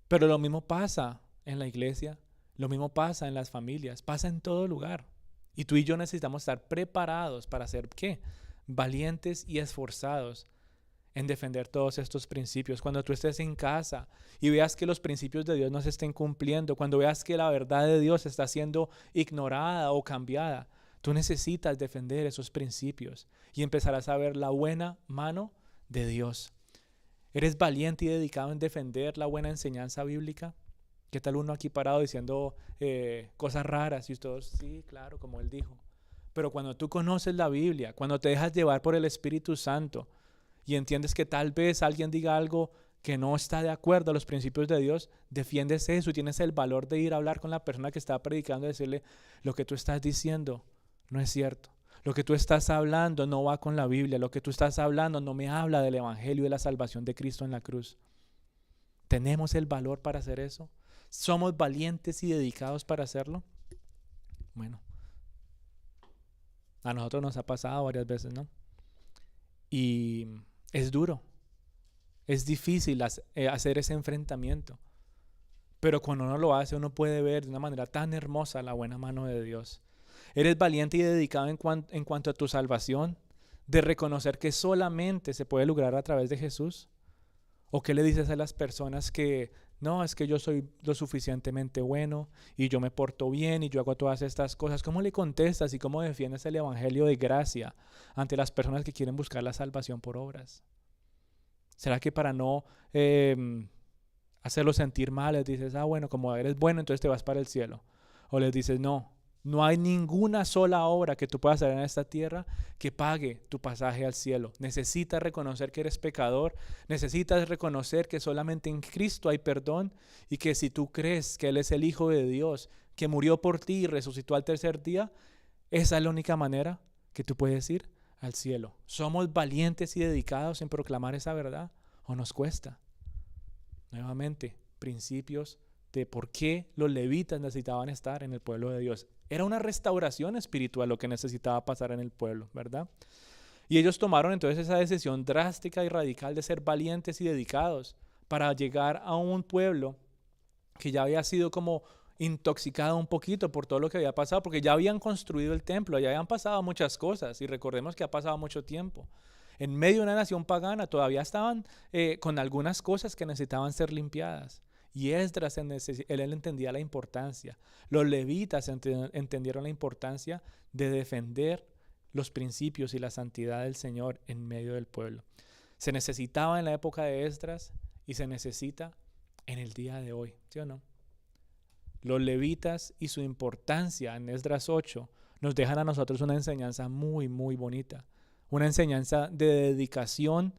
Pero lo mismo pasa en la iglesia, lo mismo pasa en las familias, pasa en todo lugar. Y tú y yo necesitamos estar preparados para ser, ¿qué? Valientes y esforzados en defender todos estos principios. Cuando tú estés en casa y veas que los principios de Dios no se estén cumpliendo, cuando veas que la verdad de Dios está siendo ignorada o cambiada, tú necesitas defender esos principios y empezarás a ver la buena mano de Dios. ¿Eres valiente y dedicado en defender la buena enseñanza bíblica? ¿Qué tal uno aquí parado diciendo cosas raras y todos, sí, claro, como él dijo? Pero cuando tú conoces la Biblia, cuando te dejas llevar por el Espíritu Santo y entiendes que tal vez alguien diga algo que no está de acuerdo a los principios de Dios, defiendes eso y tienes el valor de ir a hablar con la persona que está predicando y decirle, lo que tú estás diciendo no es cierto. Lo que tú estás hablando no va con la Biblia. Lo que tú estás hablando no me habla del Evangelio y de la salvación de Cristo en la cruz. ¿Tenemos el valor para hacer eso? ¿Somos valientes y dedicados para hacerlo? Bueno, a nosotros nos ha pasado varias veces, ¿no? Y es duro, es difícil hacer ese enfrentamiento. Pero cuando uno lo hace, uno puede ver de una manera tan hermosa la buena mano de Dios. Eres valiente y dedicado en cuanto a tu salvación, de reconocer que solamente se puede lograr a través de Jesús. ¿O qué le dices a las personas que no, es que yo soy lo suficientemente bueno y yo me porto bien y yo hago todas estas cosas? ¿Cómo le contestas y cómo defiendes el evangelio de gracia ante las personas que quieren buscar la salvación por obras? ¿Será que para no hacerlo sentir mal les dices, bueno, como eres bueno, entonces te vas para el cielo? O les dices, no hay ninguna sola obra que tú puedas hacer en esta tierra que pague tu pasaje al cielo. Necesitas reconocer que eres pecador, necesitas reconocer que solamente en Cristo hay perdón y que si tú crees que Él es el Hijo de Dios, que murió por ti y resucitó al tercer día, esa es la única manera que tú puedes ir al cielo. ¿Somos valientes y dedicados en proclamar esa verdad o nos cuesta? Nuevamente, principios de por qué los levitas necesitaban estar en el pueblo de Dios. Era una restauración espiritual lo que necesitaba pasar en el pueblo, ¿verdad? Y ellos tomaron entonces esa decisión drástica y radical de ser valientes y dedicados para llegar a un pueblo que ya había sido como intoxicado un poquito por todo lo que había pasado, porque ya habían construido el templo, ya habían pasado muchas cosas y recordemos que ha pasado mucho tiempo. En medio de una nación pagana todavía estaban con algunas cosas que necesitaban ser limpiadas. Y Esdras, él entendía la importancia. Los levitas entendieron la importancia de defender los principios y la santidad del Señor en medio del pueblo. Se necesitaba en la época de Esdras y se necesita en el día de hoy, ¿sí o no? Los levitas y su importancia en Esdras 8 nos dejan a nosotros una enseñanza muy, muy bonita. Una enseñanza de dedicación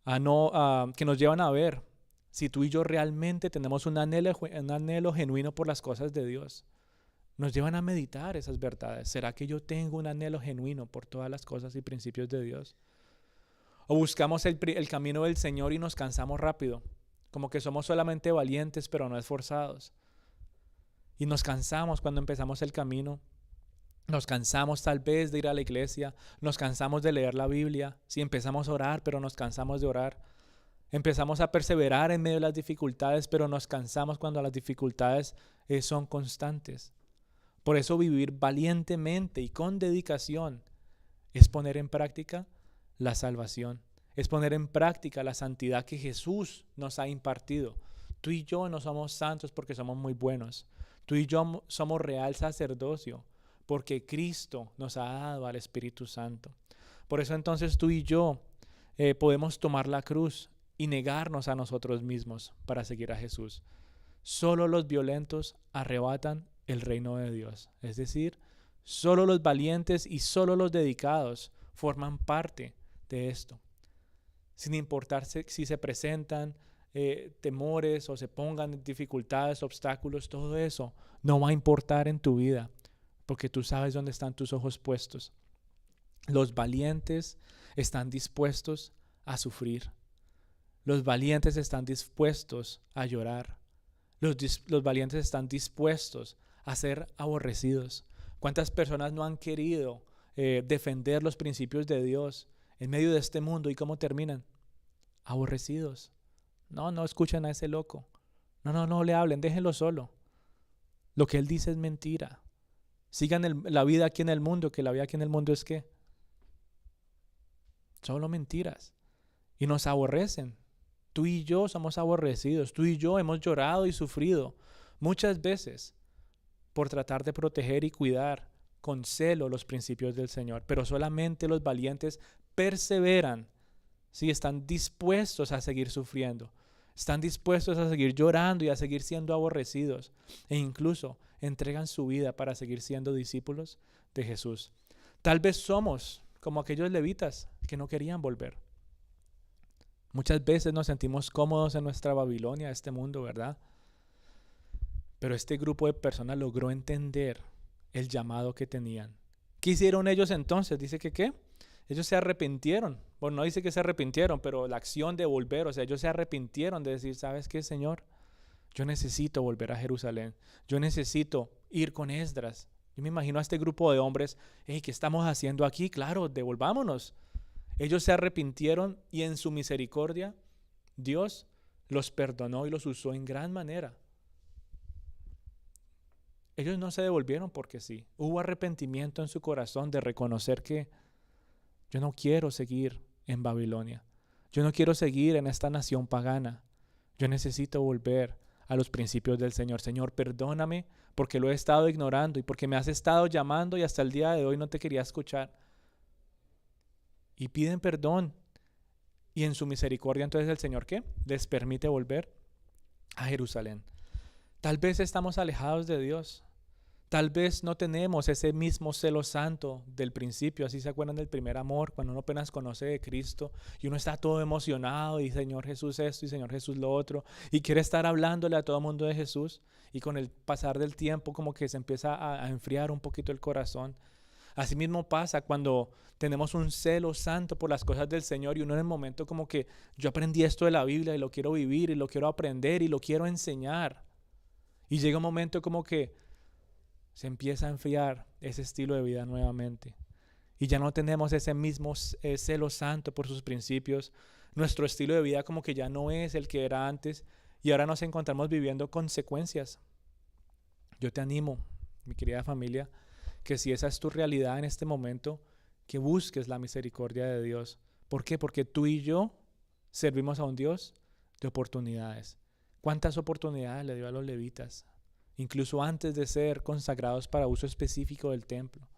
que nos llevan a ver si tú y yo realmente tenemos un anhelo genuino por las cosas de Dios. Nos llevan a meditar esas verdades. ¿Será que yo tengo un anhelo genuino por todas las cosas y principios de Dios? ¿O buscamos el camino del Señor y nos cansamos rápido? Como que somos solamente valientes pero no esforzados. Y nos cansamos cuando empezamos el camino. Nos cansamos tal vez de ir a la iglesia, nos cansamos de leer la Biblia. Si empezamos a orar, pero nos cansamos de orar. Empezamos a perseverar en medio de las dificultades, pero nos cansamos cuando las dificultades son constantes. Por eso vivir valientemente y con dedicación es poner en práctica la salvación. Es poner en práctica la santidad que Jesús nos ha impartido. Tú y yo no somos santos porque somos muy buenos. Tú y yo somos real sacerdocio porque Cristo nos ha dado al Espíritu Santo. Por eso entonces tú y yo podemos tomar la cruz y negarnos a nosotros mismos para seguir a Jesús. Solo los violentos arrebatan el reino de Dios. Es decir, solo los valientes y solo los dedicados forman parte de esto. Sin importar si se presentan temores o se pongan dificultades, obstáculos, todo eso no va a importar en tu vida porque tú sabes dónde están tus ojos puestos. Los valientes están dispuestos a sufrir. Los valientes están dispuestos a llorar. Los valientes están dispuestos a ser aborrecidos. ¿Cuántas personas no han querido defender los principios de Dios en medio de este mundo y cómo terminan? Aborrecidos. No escuchen a ese loco. No le hablen, déjenlo solo. Lo que él dice es mentira. Sigan la vida aquí en el mundo, que la vida aquí en el mundo es ¿qué? Solo mentiras. Y nos aborrecen. Tú y yo somos aborrecidos. Tú y yo hemos llorado y sufrido muchas veces por tratar de proteger y cuidar con celo los principios del Señor. Pero solamente los valientes perseveran. Sí, están dispuestos a seguir sufriendo. Están dispuestos a seguir llorando y a seguir siendo aborrecidos. E incluso entregan su vida para seguir siendo discípulos de Jesús. Tal vez somos como aquellos levitas que no querían volver. Muchas veces nos sentimos cómodos en nuestra Babilonia, este mundo, ¿verdad? Pero este grupo de personas logró entender el llamado que tenían. ¿Qué hicieron ellos entonces? Dice que ¿qué? Ellos se arrepintieron. Bueno, no dice que se arrepintieron, pero la acción de volver, o sea, ellos se arrepintieron de decir, ¿sabes qué, Señor? Yo necesito volver a Jerusalén. Yo necesito ir con Esdras. Yo me imagino a este grupo de hombres, hey, ¿qué estamos haciendo aquí? Claro, devolvámonos. Ellos se arrepintieron y en su misericordia Dios los perdonó y los usó en gran manera. Ellos no se devolvieron porque sí. Hubo arrepentimiento en su corazón de reconocer que yo no quiero seguir en Babilonia. Yo no quiero seguir en esta nación pagana. Yo necesito volver a los principios del Señor. Señor, perdóname porque lo he estado ignorando y porque me has estado llamando y hasta el día de hoy no te quería escuchar. Y piden perdón. Y en su misericordia entonces el Señor, ¿qué? Les permite volver a Jerusalén. Tal vez estamos alejados de Dios. Tal vez no tenemos ese mismo celo santo del principio. Así se acuerdan del primer amor, cuando uno apenas conoce de Cristo y uno está todo emocionado y Señor Jesús esto y Señor Jesús lo otro y quiere estar hablándole a todo el mundo de Jesús, y con el pasar del tiempo como que se empieza a enfriar un poquito el corazón. Así mismo pasa cuando tenemos un celo santo por las cosas del Señor y uno en el momento como que yo aprendí esto de la Biblia y lo quiero vivir y lo quiero aprender y lo quiero enseñar, y llega un momento como que se empieza a enfriar ese estilo de vida nuevamente y ya no tenemos ese mismo celo santo por sus principios. Nuestro estilo de vida como que ya no es el que era antes y ahora nos encontramos viviendo consecuencias. Yo te animo, mi querida familia, que si esa es tu realidad en este momento, que busques la misericordia de Dios. ¿Por qué? Porque tú y yo servimos a un Dios de oportunidades. ¿Cuántas oportunidades le dio a los levitas? Incluso antes de ser consagrados para uso específico del templo.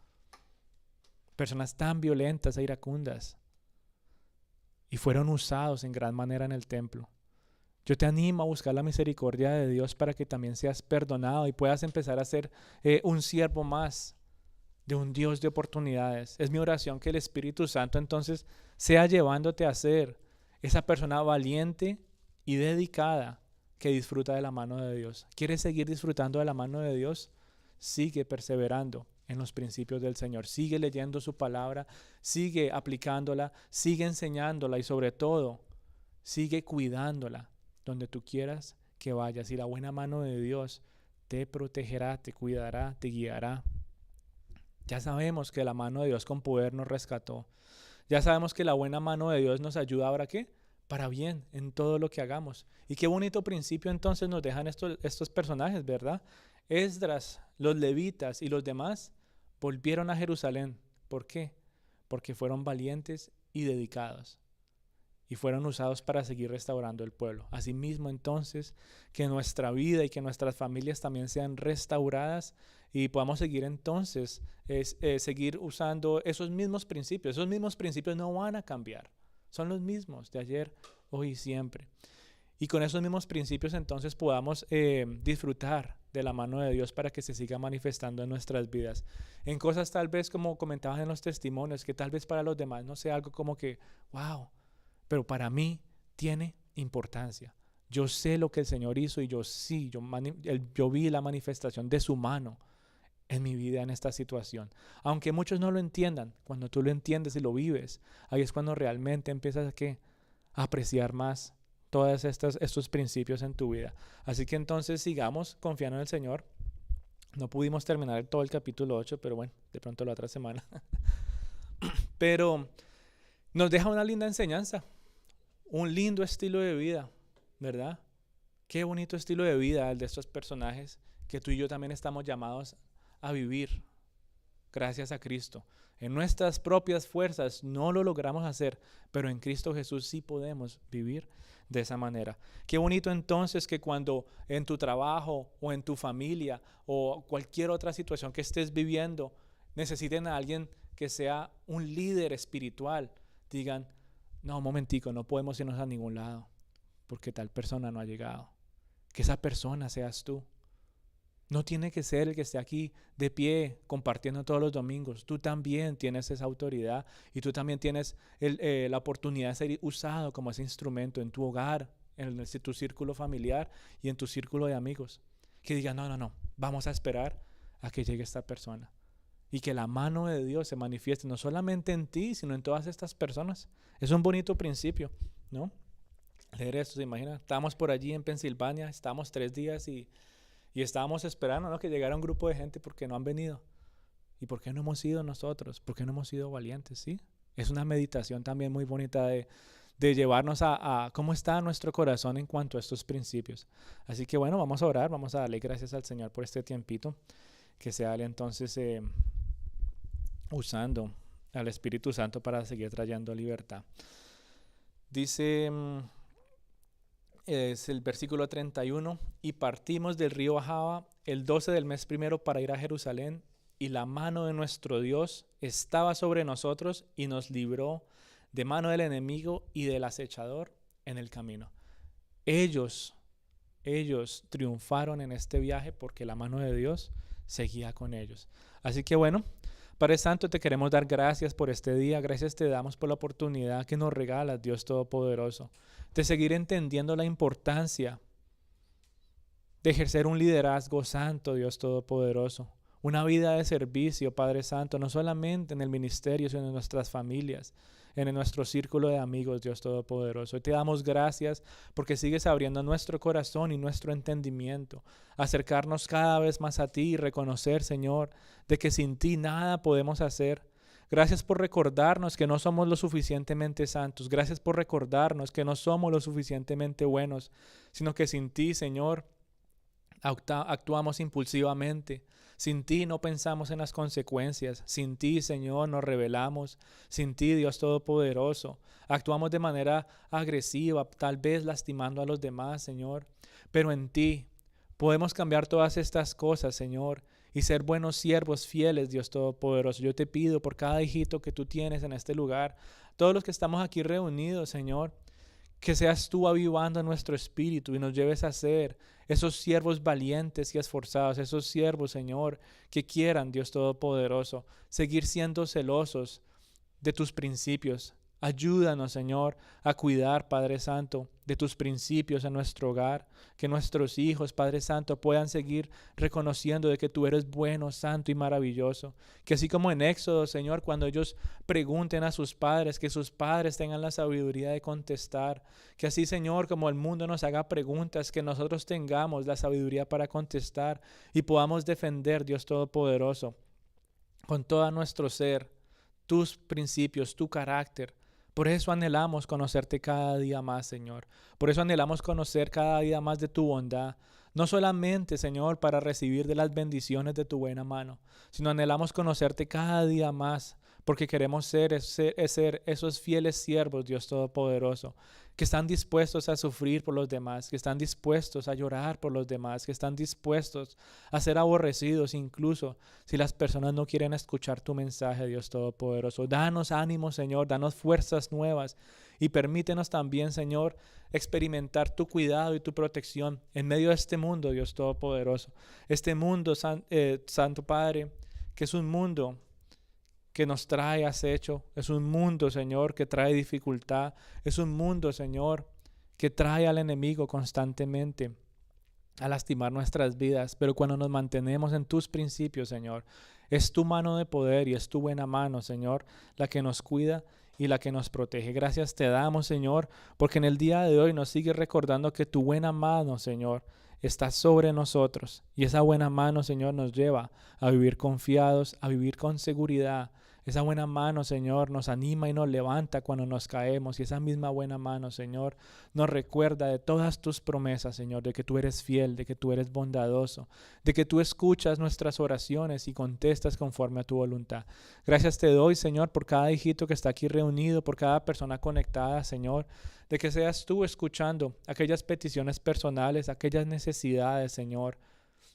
Personas tan violentas e iracundas. Y fueron usados en gran manera en el templo. Yo te animo a buscar la misericordia de Dios para que también seas perdonado y puedas empezar a ser un siervo más de un Dios de oportunidades. Es mi oración que el Espíritu Santo entonces sea llevándote a ser esa persona valiente y dedicada que disfruta de la mano de Dios. ¿Quieres seguir disfrutando de la mano de Dios? Sigue perseverando en los principios del Señor. Sigue leyendo su palabra, sigue aplicándola, sigue enseñándola y sobre todo, sigue cuidándola donde tú quieras que vayas. Y la buena mano de Dios te protegerá, te cuidará, te guiará. Ya sabemos que la mano de Dios con poder nos rescató. Ya sabemos que la buena mano de Dios nos ayuda ahora, ¿qué? Para bien en todo lo que hagamos. Y qué bonito principio entonces nos dejan estos personajes, ¿verdad? Esdras, los levitas y los demás volvieron a Jerusalén. ¿Por qué? Porque fueron valientes y dedicados y fueron usados para seguir restaurando el pueblo. Asimismo, entonces, que nuestra vida y que nuestras familias también sean restauradas y podamos seguir entonces, seguir usando esos mismos principios. Esos mismos principios no van a cambiar. Son los mismos de ayer, hoy y siempre. Y con esos mismos principios entonces podamos disfrutar de la mano de Dios para que se siga manifestando en nuestras vidas. En cosas tal vez como comentaban en los testimonios, que tal vez para los demás no sea algo como que, wow, pero para mí tiene importancia. Yo sé lo que el Señor hizo y yo vi la manifestación de su mano en mi vida en esta situación. Aunque muchos no lo entiendan, cuando tú lo entiendes y lo vives, ahí es cuando realmente empiezas a apreciar más todos estos principios en tu vida. Así que entonces sigamos confiando en el Señor. No pudimos terminar todo el capítulo 8, pero bueno, de pronto la otra semana. Pero nos deja una linda enseñanza, un lindo estilo de vida, ¿verdad? Qué bonito estilo de vida el de estos personajes que tú y yo también estamos llamados a vivir gracias a Cristo. En nuestras propias fuerzas no lo logramos hacer, pero en Cristo Jesús sí podemos vivir de esa manera. Qué bonito entonces que cuando en tu trabajo o en tu familia o cualquier otra situación que estés viviendo necesiten a alguien que sea un líder espiritual, digan, no, un momentico, no podemos irnos a ningún lado porque tal persona no ha llegado. Que esa persona seas tú. No tiene que ser el que esté aquí de pie compartiendo todos los domingos. Tú también tienes esa autoridad y tú también tienes la oportunidad de ser usado como ese instrumento en tu hogar, en tu círculo familiar y en tu círculo de amigos. Que digan, no, vamos a esperar a que llegue esta persona. Y que la mano de Dios se manifieste no solamente en ti, sino en todas estas personas. Es un bonito principio, ¿no? Leer esto, ¿se imagina? Estábamos por allí en Pensilvania, estábamos 3 días y estábamos esperando, ¿no?, que llegara un grupo de gente porque no han venido. ¿Y por qué no hemos ido nosotros? ¿Por qué no hemos sido valientes? ¿Sí? Es una meditación también muy bonita de llevarnos a cómo está nuestro corazón en cuanto a estos principios. Así que bueno, vamos a orar, vamos a darle gracias al Señor por este tiempito, que sea Él entonces usando al Espíritu Santo para seguir trayendo libertad. Dice, es el versículo 31, y partimos del río Ahava el 12 del mes primero para ir a Jerusalén, y la mano de nuestro Dios estaba sobre nosotros y nos libró de mano del enemigo y del acechador en el camino. Ellos triunfaron en este viaje porque la mano de Dios seguía con ellos. Así que bueno, Padre Santo, te queremos dar gracias por este día. Gracias te damos por la oportunidad que nos regalas, Dios Todopoderoso, de seguir entendiendo la importancia de ejercer un liderazgo santo, Dios Todopoderoso. Una vida de servicio, Padre Santo, no solamente en el ministerio, sino en nuestras familias, en nuestro círculo de amigos, Dios Todopoderoso. Y te damos gracias porque sigues abriendo nuestro corazón y nuestro entendimiento, acercarnos cada vez más a ti y reconocer, Señor, de que sin ti nada podemos hacer. Gracias por recordarnos que no somos lo suficientemente santos. Gracias por recordarnos que no somos lo suficientemente buenos, sino que sin ti, Señor, actuamos impulsivamente. Sin ti no pensamos en las consecuencias. Sin ti, Señor, nos rebelamos. Sin ti, Dios Todopoderoso, actuamos de manera agresiva, tal vez lastimando a los demás, Señor. Pero en ti podemos cambiar todas estas cosas, Señor, y ser buenos siervos fieles, Dios Todopoderoso. Yo te pido por cada hijito que tú tienes en este lugar, todos los que estamos aquí reunidos, Señor, que seas tú avivando nuestro espíritu y nos lleves a ser esos siervos valientes y esforzados, esos siervos, Señor, que quieran, Dios Todopoderoso, seguir siendo celosos de tus principios, Ayúdanos, Señor, a cuidar, Padre Santo, de tus principios en nuestro hogar, que nuestros hijos, Padre Santo, puedan seguir reconociendo de que tú eres bueno, santo y maravilloso. Que así como en Éxodo, Señor, cuando ellos pregunten a sus padres, que sus padres tengan la sabiduría de contestar. Que así, Señor, como el mundo nos haga preguntas, que nosotros tengamos la sabiduría para contestar y podamos defender, Dios Todopoderoso, con todo nuestro ser, tus principios, tu carácter. Por eso anhelamos conocerte cada día más, Señor. Por eso anhelamos conocer cada día más de tu bondad. No solamente, Señor, para recibir de las bendiciones de tu buena mano, sino anhelamos conocerte cada día más, porque queremos ser esos fieles siervos, Dios Todopoderoso, que están dispuestos a sufrir por los demás, que están dispuestos a llorar por los demás, que están dispuestos a ser aborrecidos incluso si las personas no quieren escuchar tu mensaje, Dios Todopoderoso. Danos ánimo, Señor, danos fuerzas nuevas y permítenos también, Señor, experimentar tu cuidado y tu protección en medio de este mundo, Dios Todopoderoso. Este mundo, Santo Padre, que es un mundo que nos trae acecho, es un mundo, Señor, que trae dificultad, es un mundo, Señor, que trae al enemigo constantemente a lastimar nuestras vidas, pero cuando nos mantenemos en tus principios, Señor, es tu mano de poder y es tu buena mano, Señor, la que nos cuida y la que nos protege. Gracias te damos, Señor, porque en el día de hoy nos sigues recordando que tu buena mano, Señor, está sobre nosotros y esa buena mano, Señor, nos lleva a vivir confiados, a vivir con seguridad. Esa buena mano, Señor, nos anima y nos levanta cuando nos caemos. Y esa misma buena mano, Señor, nos recuerda de todas tus promesas, Señor, de que tú eres fiel, de que tú eres bondadoso, de que tú escuchas nuestras oraciones y contestas conforme a tu voluntad. Gracias te doy, Señor, por cada hijito que está aquí reunido, por cada persona conectada, Señor, de que seas tú escuchando aquellas peticiones personales, aquellas necesidades, Señor.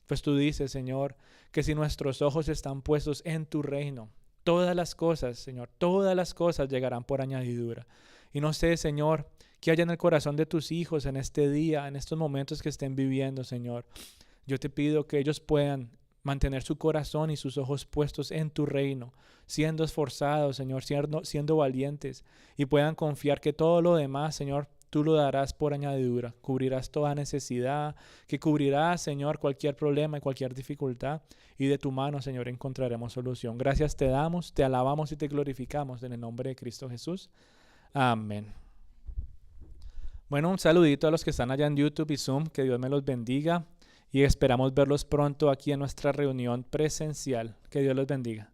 Pues tú dices, Señor, que si nuestros ojos están puestos en tu reino, todas las cosas, Señor, todas las cosas llegarán por añadidura. Y no sé, Señor, qué haya en el corazón de tus hijos en este día, en estos momentos que estén viviendo, Señor. Yo te pido que ellos puedan mantener su corazón y sus ojos puestos en tu reino, siendo esforzados, Señor, siendo valientes y puedan confiar que todo lo demás, Señor, tú lo darás por añadidura, cubrirás toda necesidad, que cubrirás, Señor, cualquier problema y cualquier dificultad, y de tu mano, Señor, encontraremos solución. Gracias te damos, te alabamos y te glorificamos en el nombre de Cristo Jesús. Amén. Bueno, un saludito a los que están allá en YouTube y Zoom, que Dios me los bendiga y esperamos verlos pronto aquí en nuestra reunión presencial. Que Dios los bendiga.